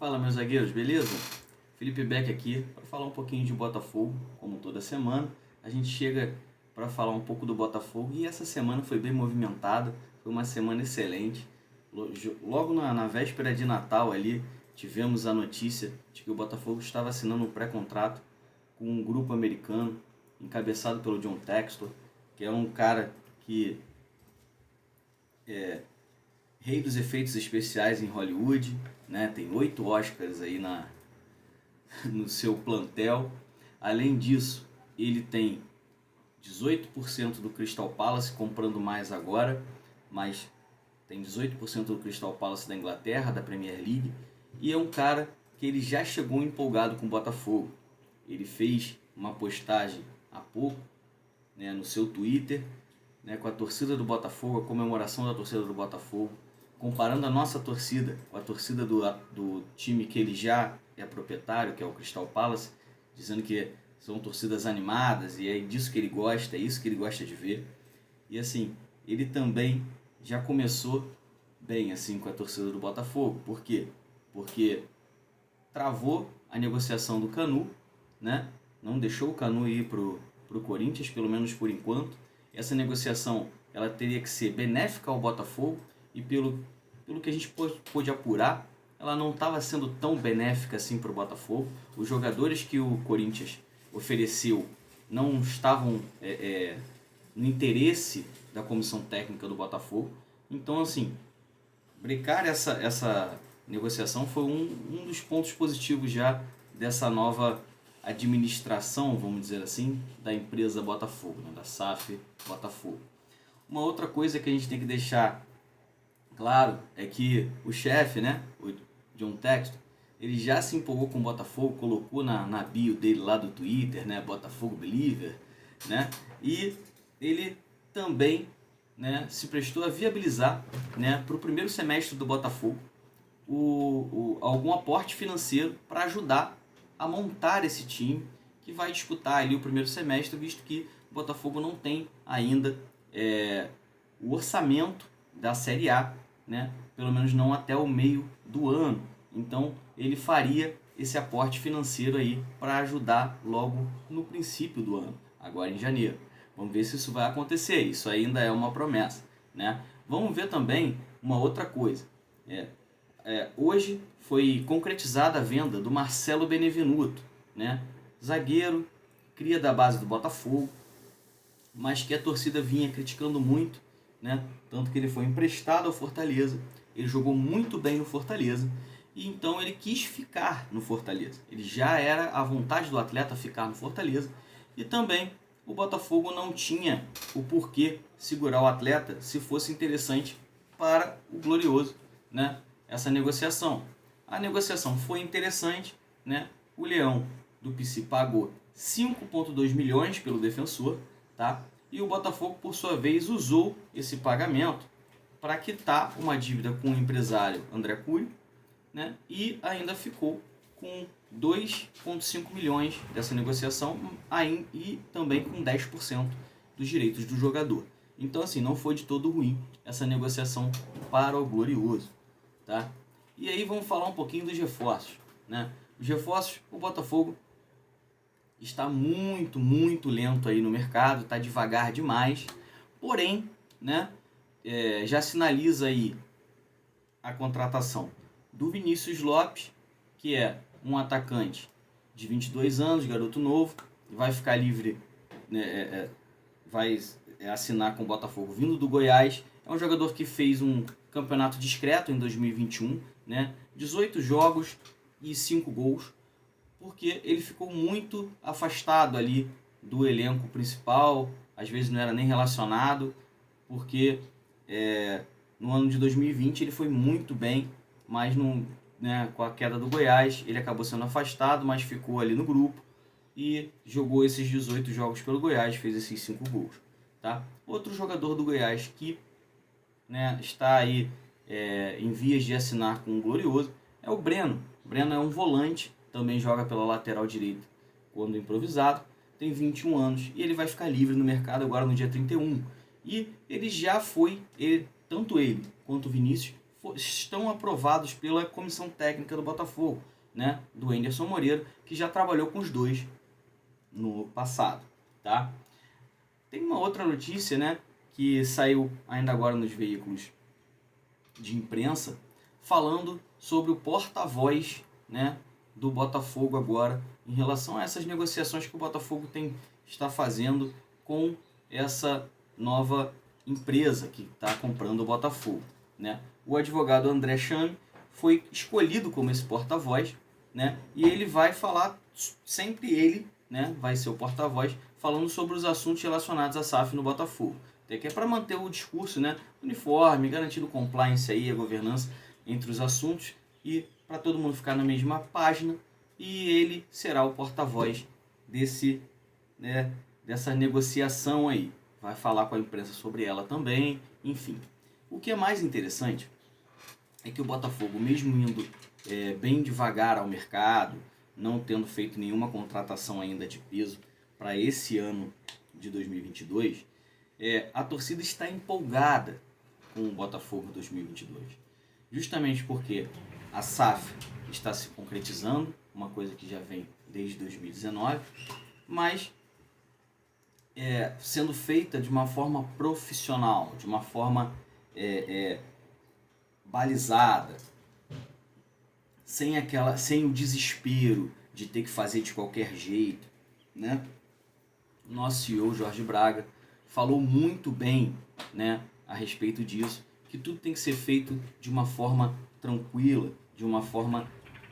Fala, meus zagueiros, beleza? Felipe Beck aqui para falar um pouquinho de Botafogo, como toda semana. A gente chega para falar um pouco do Botafogo e essa semana foi bem movimentada, foi uma semana excelente. Logo na véspera de Natal ali, tivemos a notícia de que o Botafogo estava assinando um pré-contrato com um grupo americano, encabeçado pelo John Textor, que é um cara que é rei dos efeitos especiais em Hollywood, né? Tem 8 Oscars aí no seu plantel. Além disso, ele tem 18% do Crystal Palace, comprando mais agora, mas tem 18% do Crystal Palace da Inglaterra, da Premier League, e é um cara que ele já chegou empolgado com o Botafogo. Ele fez uma postagem há pouco, né, no seu Twitter, né, com a torcida do Botafogo, a comemoração da torcida do Botafogo, comparando a nossa torcida com a torcida do time que ele já é proprietário, que é o Crystal Palace, dizendo que são torcidas animadas e é disso que ele gosta, é isso que ele gosta de ver. E assim, ele também já começou bem assim com a torcida do Botafogo. Por quê? Porque travou a negociação do Kanu, né? Não deixou o Kanu ir pro Corinthians, pelo menos por enquanto. Essa negociação ela teria que ser benéfica ao Botafogo e pelo que a gente pôde apurar, ela não estava sendo tão benéfica assim para o Botafogo. Os jogadores que o Corinthians ofereceu não estavam no interesse da comissão técnica do Botafogo. Então, assim, brecar essa negociação foi um dos pontos positivos já dessa nova administração, vamos dizer assim, da empresa Botafogo, né, da SAF Botafogo. Uma outra coisa que a gente tem que deixar claro é que o chefe, né, o John Textor, ele já se empolgou com o Botafogo, colocou na bio dele lá do Twitter, né, Botafogo Believer, né, e ele também, né, se prestou a viabilizar, né, para o primeiro semestre do Botafogo algum aporte financeiro para ajudar a montar esse time que vai disputar ali o primeiro semestre, visto que o Botafogo não tem ainda o orçamento da Série A, né? Pelo menos não até o meio do ano. Então ele faria esse aporte financeiro aí para ajudar logo no princípio do ano, agora em janeiro. Vamos ver se isso vai acontecer, isso ainda é uma promessa, né? Vamos ver também uma outra coisa. Hoje foi concretizada a venda do Marcelo Benevenuto, né? Zagueiro, cria da base do Botafogo, mas que a torcida vinha criticando muito, né? Tanto que ele foi emprestado ao Fortaleza, ele jogou muito bem no Fortaleza, e então ele quis ficar no Fortaleza. Ele já era a vontade do atleta ficar no Fortaleza, e também o Botafogo não tinha o porquê segurar o atleta se fosse interessante para o Glorioso, né? Essa negociação. A negociação foi interessante, né? O Leão do PC pagou 5,2 milhões pelo defensor, tá? E o Botafogo, por sua vez, usou esse pagamento para quitar uma dívida com o empresário André Cury, né? E ainda ficou com 2,5 milhões dessa negociação e também com 10% dos direitos do jogador. Então, assim, não foi de todo ruim essa negociação para o Glorioso, tá? E aí vamos falar um pouquinho dos reforços, né? Os reforços, o Botafogo está muito, muito lento aí no mercado, está devagar demais, porém, né, já sinaliza aí a contratação do Vinícius Lopes, que é um atacante de 22 anos, garoto novo, vai ficar livre, né, vai assinar com o Botafogo vindo do Goiás. É um jogador que fez um campeonato discreto em 2021, né, 18 jogos e 5 gols, porque ele ficou muito afastado ali do elenco principal, às vezes não era nem relacionado, porque no ano de 2020 ele foi muito bem, mas com a queda do Goiás ele acabou sendo afastado, mas ficou ali no grupo e jogou esses 18 jogos pelo Goiás, fez esses 5 gols. Tá? Outro jogador do Goiás que, né, está aí em vias de assinar com o Glorioso é o Breno. O Breno é um volante, também joga pela lateral direita quando improvisado, tem 21 anos e ele vai ficar livre no mercado agora no dia 31. E ele já foi, tanto ele quanto o Vinícius estão aprovados pela comissão técnica do Botafogo, né, do Anderson Moreira, que já trabalhou com os dois no passado, tá? Tem uma outra notícia, né, que saiu ainda agora nos veículos de imprensa, falando sobre o porta-voz, né, do Botafogo agora, em relação a essas negociações que o Botafogo está fazendo com essa nova empresa que está comprando o Botafogo, né? O advogado André Chame foi escolhido como esse porta-voz, né? E ele vai falar, sempre ele, né, vai ser o porta-voz, falando sobre os assuntos relacionados à SAF no Botafogo. Até que é para manter o discurso, né, uniforme, garantindo compliance aí, a governança entre os assuntos e para todo mundo ficar na mesma página. E ele será o porta-voz dessa negociação aí. Vai falar com a imprensa sobre ela também, enfim. O que é mais interessante é que o Botafogo, mesmo indo bem devagar ao mercado, não tendo feito nenhuma contratação ainda de peso para esse ano de 2022, a torcida está empolgada com o Botafogo 2022. Justamente porque a SAF está se concretizando, uma coisa que já vem desde 2019, mas sendo feita de uma forma profissional, de uma forma balizada, sem o desespero de ter que fazer de qualquer jeito, né? Nosso CEO Jorge Braga falou muito bem, né, a respeito disso, que tudo tem que ser feito de uma forma tranquila, de uma forma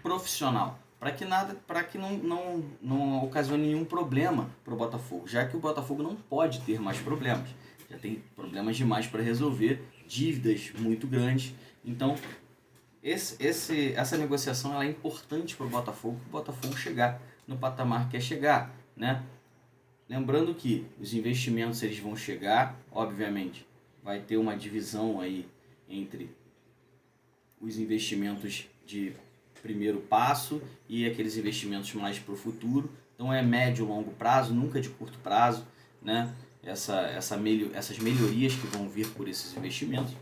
profissional, para que não ocasione nenhum problema para o Botafogo, já que o Botafogo não pode ter mais problemas, já tem problemas demais para resolver, dívidas muito grandes. Então essa negociação ela é importante para o Botafogo chegar no patamar que quer chegar, né? Lembrando que os investimentos eles vão chegar, obviamente, vai ter uma divisão aí entre os investimentos de primeiro passo e aqueles investimentos mais para o futuro. Então é médio e longo prazo, nunca de curto prazo, né? Essas melhorias que vão vir por esses investimentos,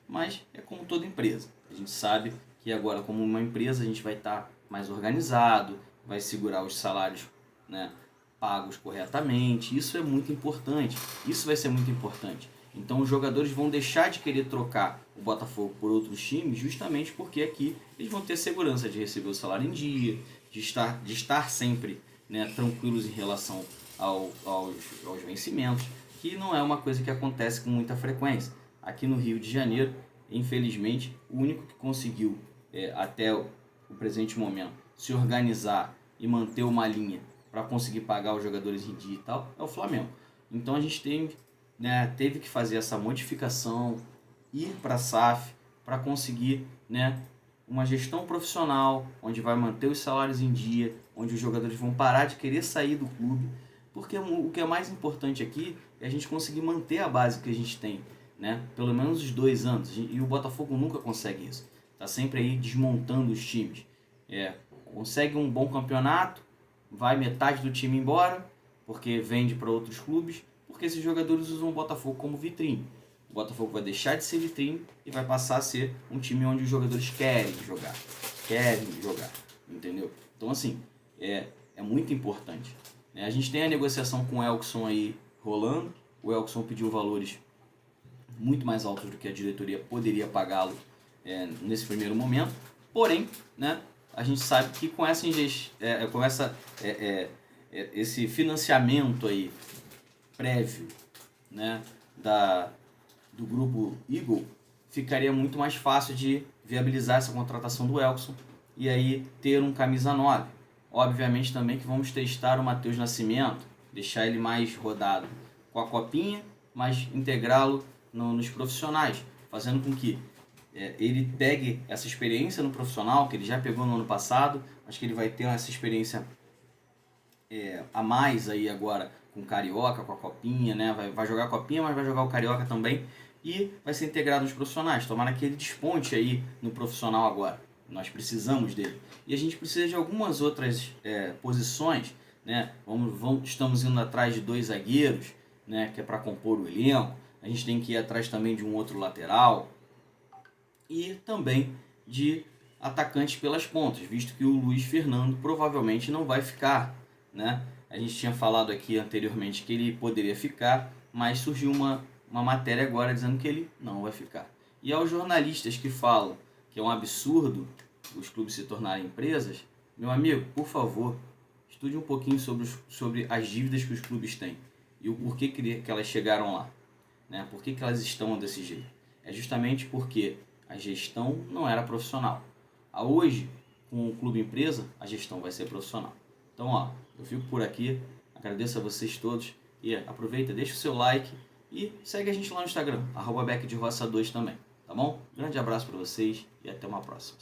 mas é como toda empresa. A gente sabe que agora, como uma empresa, a gente vai estar mais organizado, vai segurar os salários, né, pagos corretamente. Isso é muito importante, isso vai ser muito importante. Então os jogadores vão deixar de querer trocar o Botafogo por outros times, justamente porque aqui eles vão ter segurança de receber o salário em dia, de estar sempre, né, tranquilos em relação aos vencimentos, que não é uma coisa que acontece com muita frequência. Aqui no Rio de Janeiro, infelizmente, o único que conseguiu, até o presente momento, se organizar e manter uma linha para conseguir pagar os jogadores em dia e tal, é o Flamengo. Então a gente teve que fazer essa modificação, ir para a SAF para conseguir, né, uma gestão profissional, onde vai manter os salários em dia, onde os jogadores vão parar de querer sair do clube, porque o que é mais importante aqui é a gente conseguir manter a base que a gente tem, né, pelo menos os 2 anos, e o Botafogo nunca consegue isso, está sempre aí desmontando os times, consegue um bom campeonato, vai metade do time embora, porque vende para outros clubes, porque esses jogadores usam o Botafogo como vitrine. O Botafogo vai deixar de ser vitrine e vai passar a ser um time onde os jogadores querem jogar, entendeu? Então assim, é muito importante. A gente tem a negociação com o Elkson aí rolando, o Elkson pediu valores muito mais altos do que a diretoria poderia pagá-lo nesse primeiro momento, porém, né, a gente sabe que com esse financiamento aí prévio, né, do grupo Eagle, ficaria muito mais fácil de viabilizar essa contratação do Elkson e aí ter um camisa 9. Obviamente também que vamos testar o Matheus Nascimento, deixar ele mais rodado com a copinha, mas integrá-lo nos profissionais, fazendo com que ele pegue essa experiência no profissional, que ele já pegou no ano passado, mas que ele vai ter essa experiência a mais aí agora com o Carioca, com a Copinha, né? Vai jogar a Copinha, mas vai jogar o Carioca também e vai ser integrado nos profissionais. Tomara que ele desponte aí no profissional agora. Nós precisamos dele. E a gente precisa de algumas outras posições, né? Estamos indo atrás de 2 zagueiros, né? Que é para compor o elenco. A gente tem que ir atrás também de um outro lateral. e também de atacantes pelas pontas, visto que o Luiz Fernando provavelmente não vai ficar, né? A gente tinha falado aqui anteriormente que ele poderia ficar, mas surgiu uma matéria agora dizendo que ele não vai ficar. E aos jornalistas que falam que é um absurdo os clubes se tornarem empresas, meu amigo, por favor, estude um pouquinho sobre as dívidas que os clubes têm e o porquê que elas chegaram lá, né? Por que elas estão desse jeito? É justamente porque a gestão não era profissional. Hoje, com o clube empresa, a gestão vai ser profissional. Então, ó, eu fico por aqui, agradeço a vocês todos e aproveita, deixa o seu like e segue a gente lá no Instagram, @BeckDeRoça2 também, tá bom? Grande abraço para vocês e até uma próxima.